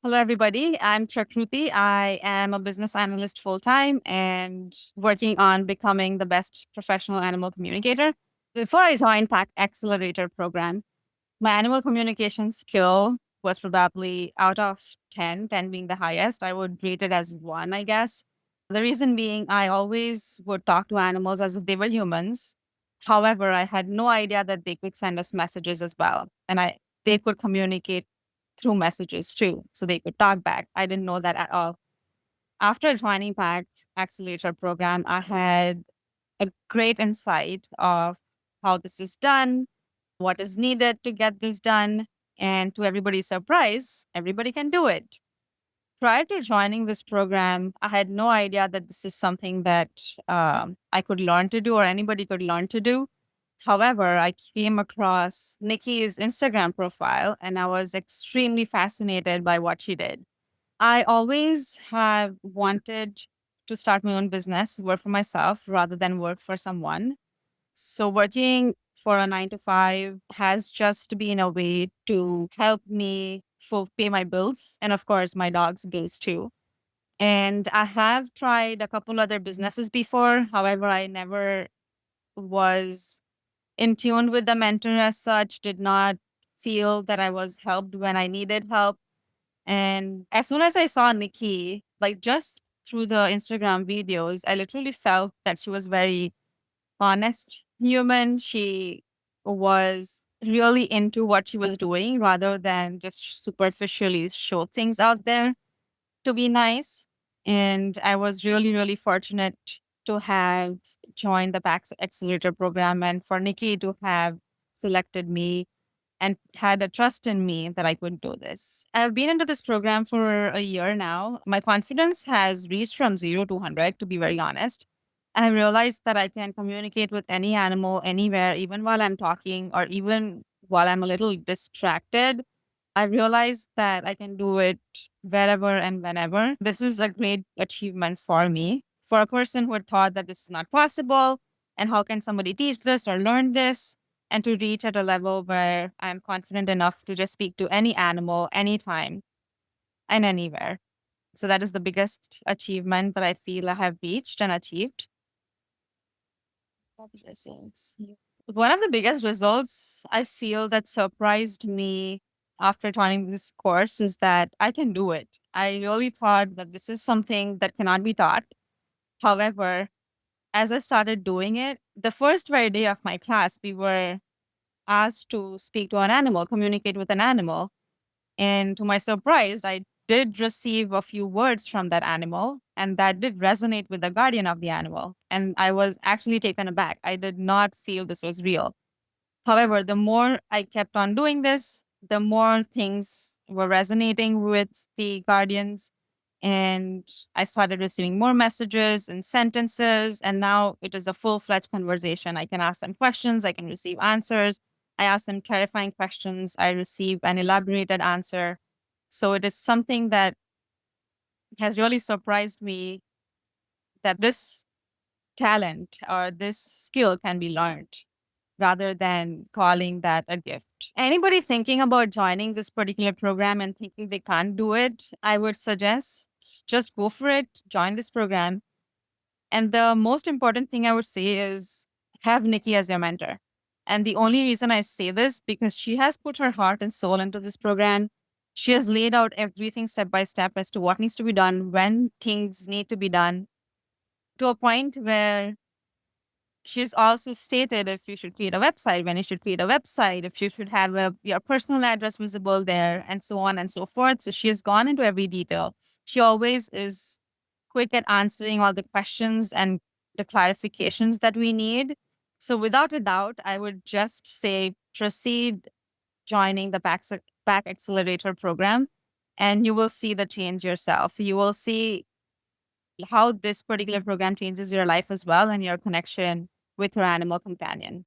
Hello, everybody. I'm Prakrutii. I am a business analyst full time and working on becoming the best professional animal communicator. Before I joined Pack Accelerator program, my animal communication skill was probably out of 10, 10 being the highest. I would rate it as one, I guess. The reason being, I always would talk to animals as if they were humans. However, I had no idea that they could send us messages as well. And they could communicate through messages too. So they could talk back. I didn't know that at all. After joining Pact Accelerator program, I had a great insight of how this is done, what is needed to get this done. And to everybody's surprise, everybody can do it. Prior to joining this program, I had no idea that this is something that I could learn to do or anybody could learn to do. However, I came across Nikki's Instagram profile and I was extremely fascinated by what she did. I always have wanted to start my own business, work for myself rather than work for someone. So working for a 9 to 5 has just been a way to help me pay my bills and of course my dog's bills too. And I have tried a couple other businesses before. However, I never was in tune with the mentor as such, did not feel that I was helped when I needed help. And as soon as I saw Nikki, like just through the Instagram videos, I literally felt that she was very honest human. She was really into what she was doing rather than just superficially show things out there to be nice. And I was really, really fortunate to have joined the PAX Accelerator program and for Nikki to have selected me and had a trust in me that I could do this. I've been into this program for a year now. My confidence has reached from 0 to 100, to be very honest. And I realized that I can communicate with any animal anywhere, even while I'm talking or even while I'm a little distracted. I realized that I can do it wherever and whenever. This is a great achievement for me. For a person who had thought that this is not possible, and how can somebody teach this or learn this? And to reach at a level where I'm confident enough to just speak to any animal, anytime and anywhere. So that is the biggest achievement that I feel I have reached and achieved. One of the biggest results I feel that surprised me after joining this course is that I can do it. I really thought that this is something that cannot be taught. However, as I started doing it, the first very day of my class, we were asked to speak to an animal, communicate with an animal. And to my surprise, I did receive a few words from that animal, and that did resonate with the guardian of the animal. And I was actually taken aback. I did not feel this was real. However, the more I kept on doing this, the more things were resonating with the guardians. And I started receiving more messages and sentences. And now it is a full fledged conversation. I can ask them questions, I can receive answers. I ask them clarifying questions, I receive an elaborated answer. So it is something that has really surprised me that this talent or this skill can be learned rather than calling that a gift. Anybody thinking about joining this particular program and thinking they can't do it, I would suggest just go for it, join this program. And the most important thing I would say is have Nikki as your mentor. And the only reason I say this because she has put her heart and soul into this program. She has laid out everything step by step as to what needs to be done, when things need to be done, to a point where she's also stated if you should create a website, when you should create a website, if you should have your personal address visible there, and so on and so forth. So she has gone into every detail. She always is quick at answering all the questions and the clarifications that we need. So without a doubt, I would just say proceed joining the Back Accelerator program, and you will see the change yourself. You will see how this particular program changes your life as well and your connection with your animal companion.